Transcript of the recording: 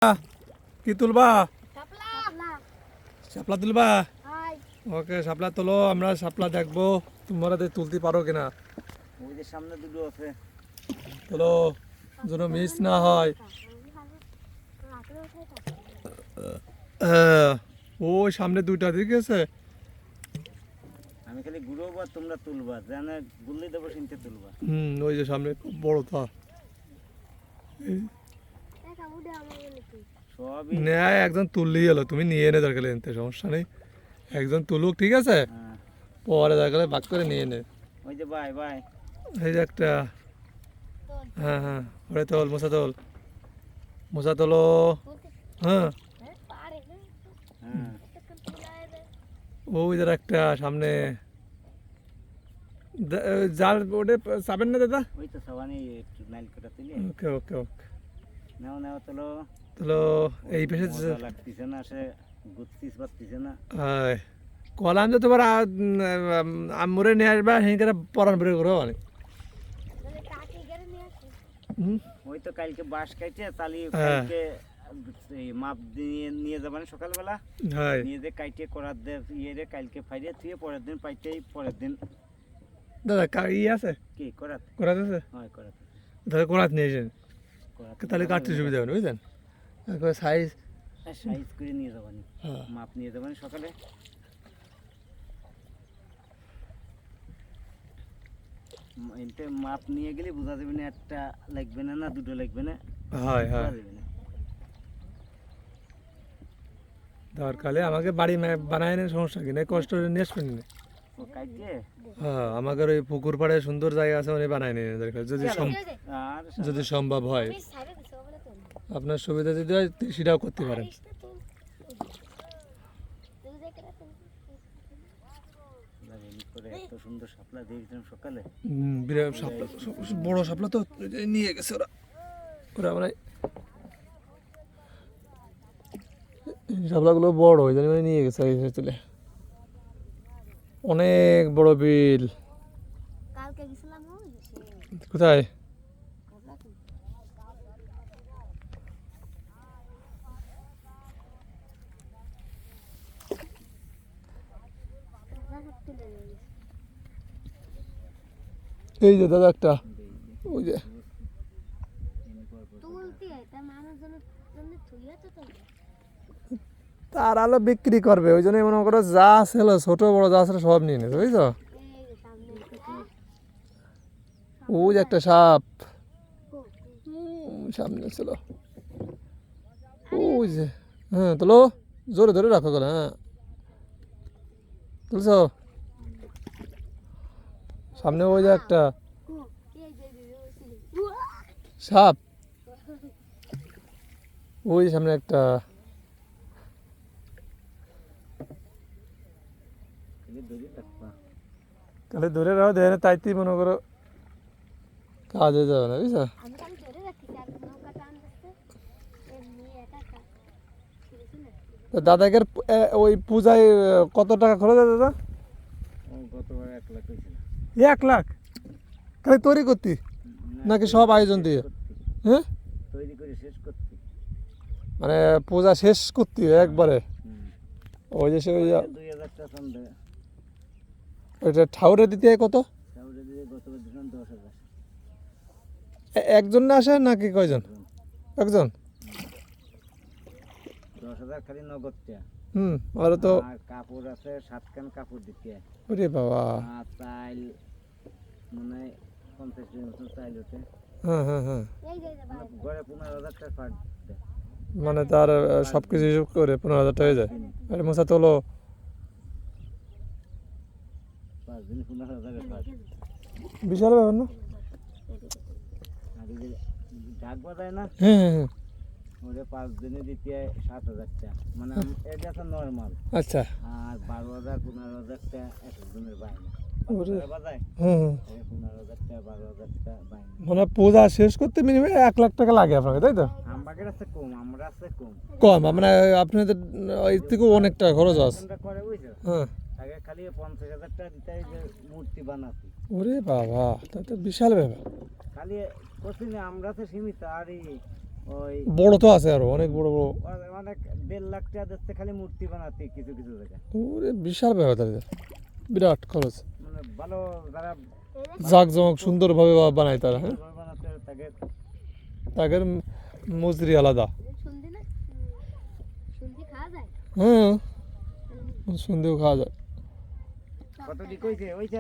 কি তুলবা? শাপলা। শাপলা তুলবা? হাই। ওকে, শাপলা তোলো, আমরা শাপলা দেখবো তোমরা তুলতে পারো কিনা। ওই যে সামনে দুটো আছে, তোলো, যেন মিস না হয়। হ্যাঁ, ওই সামনে দুইটা ঠিক আছে। আমি খালি ঘুরবো তোমরা তুলবা, জানে গুল্লি দেবো সিনতে তুলবা। ওই যে সামনে খুব বড় তা সবই নেয় একজন তুললেই এলো, তুমি নিয়ে এনে দরকার এনতে সমস্যা নেই। একজন তুলুক ঠিক আছে, হ্যাঁ। পরে দরকার ভাগ করে নিয়ে নে। ওই যে বাই বাই এই যে একটা, হ্যাঁ হ্যাঁ, ওরে তোল, মোছা তোলো। হ্যাঁ, হ্যাঁ ওই যে একটা সামনে জাল ওটা চাবেন না দাদা। ওই তো সবানি একটু নাইল কাটা তুলে ওকে ওকে ওকে, নাও নাও তোলো। তাহলে এই পেশে মজা লাগতেছে না, সে গুত্তিস পারতেছে না। কলাম যে তোমার আমরে নিয়ে আসবা সেখানে পরান বের করো অনেক। ওই তো কালকে বাঁশ কাটে তালি হ্যাঁ। কালকে এই মাপ দিয়ে নিয়ে যাবেন সকালবেলা, হ্যাঁ, নিয়ে যে কাইটে করার দে ইয়ে রে কালকে ফাইরে তুই পরের দিন পাইতেই পরের দিন দাদা ই আছে, কি করাত করাত আছে, হয় করাত তাহলে করাত নিয়ে এসেন, করাত তাহলে কাটতে সুবিধা হবে বুঝলেন। তারপরে সাইজ, সাইজ করে নিয়ে যাবানি, হ্যাঁ মাপ নিয়ে যাবানি সকালে। এতে মাপ নিয়ে গেলে বোঝা যাবে না একটা লাগবে না না দুটো লাগবে না, হয় বোঝা হ্যাঁ। যাবে না। দরকারে আমাকে বাড়ি বানায় নেন, সমস্যা কি না, কষ্ট করে নিয়ে আসবেন না। ও কাইটে হ্যাঁ, আমাদের ওই পুকুর পাড়ে সুন্দর জায়গা আছে, উনি বানায় নিন দরকার যদি আর যদি সম্ভব হয়, আপনার সুবিধা যদি হয় সেটাও করতে পারেন। লাগেনি করে এত সুন্দর শাপলা দিয়েছিলাম সকালে। বিরাট শাপলা, বড় শাপলা তো এই যে নিয়ে গেছে ওরা, ওরা মানে শাপলাগুলো বড় ওই জন্য মানে নিয়ে গেছে এই তুলে। অনেক বড় বিল। কালকে গেছিলাম কোথায়? এই যে দাদা একটা, ওই যে তুলতে তার মানুষজনের জন্য থুইয়া তো তো তার আলো বিক্রি করবে, ওই জন্য মনে করো যা ছিল ছোট বড় যা ছিল সব নিয়ে নেবে বুঝছো। এই যে সামনে ওই যে একটা সাপ সামনে ছিল, ওই যে, হ্যাঁ তোলো, জোরে ধরে রাখো করে, হ্যাঁ তুলছো সামনে ওই যে একটা এই যে সাপ, ওই যে সামনে একটা, খালি দড়ি রাখবা। তাহলে ধরে রাখো, দেখে তাইতেই মনে করো কাজ হয়ে যাবে না বুঝছো। আমি খালি ধরে রাখছি আর নৌকা টান দিচ্ছে এমনি একা তো দাদাকে ওই পূজায় কত টাকা খরচ হয় দাদা? ও গতবার 1 লাখ হয়েছিল। 1 লাখ খালি তৈরি করতি নাকি সব আয়োজন দিয়ে? হ্যাঁ, তৈরি করে শেষ করতে মানে পূজা শেষ করতি একবারে। ওই যে সে ওই 2000 টাকা চান্দা ওইটা ঠাউরে দিতে হয় কত? তাহলে দিয়ে গতবার দিলাম 10,000। একজন না আসে নাকি কয়জন? একজন। 10,000 খালি নগদ টাকা। আর তো আর কাপড় আছে 7 খান কাপড় দিতে হয়। ওরে বাবা, আর চাইল মানে 50 টাকা মতো চাইল ওঠে। হ্যাঁ হ্যাঁ হ্যাঁ, এই যে ভাই গড়ে 15,000 টাকা ফাট দেয়। মানে তার সব কিছু হিসেব করে 15,000 টাকা হয়ে যায়। আরে মশা তোলো, 5 দিন 15,000 টাকা ফাট। বিশাল ব্যাপার না। আর এই যে ডাক বাজায় না, হ্যাঁ হ্যাঁ হ্যাঁ, ওরে 5 দিনে দিতে হয় 7,000 টাকা। মানে এটা তো নরমাল। আচ্ছা, আর 12,000 15,000 টাকা একজনের বাইরে ওরে বাজায়। হ্যাঁ হ্যাঁ, 15,000 টাকা 12,000 টাকা বাইরে। মানে পূজা শেষ করতে মিনিমাম 1 লাখ টাকা লাগে আপনাকে, তাই তো? আমবাগের আছে কম, আমরা আছে কম। কম মানে আপনাদের এর থেকেও অনেক টাকা খরচ আছে। আমরা করে বুঝছো, হ্যাঁ, আগে খালি 50,000 টাকা দিতে হয় যে মূর্তি বানাতে। ওরে বাবা, তা তো বিশাল ব্যাপার। খালি কঠিন আমরা তো সীমিত। আর এই ওই বড় তো আছে আরো অনেক বড় বড়। অনেক 1.5 লাখ টাকা দিচ্ছে খালি মূর্তি বানাতে কিছু কিছু জায়গায়। ওরে বিশাল ব্যাপার তাদের, বিরাট খরচ। মানে ভালো যারা জাঁকজমক সুন্দরভাবে বানায় তারা, হ্যাঁ বানাতে তাকে তাদের মজুরি আলাদা। শুনছি না শুনছি খাওয়া যায় হ্যাঁ সন্দেহ খাওয়া যায়। কত দিক হয়েছে ওই যে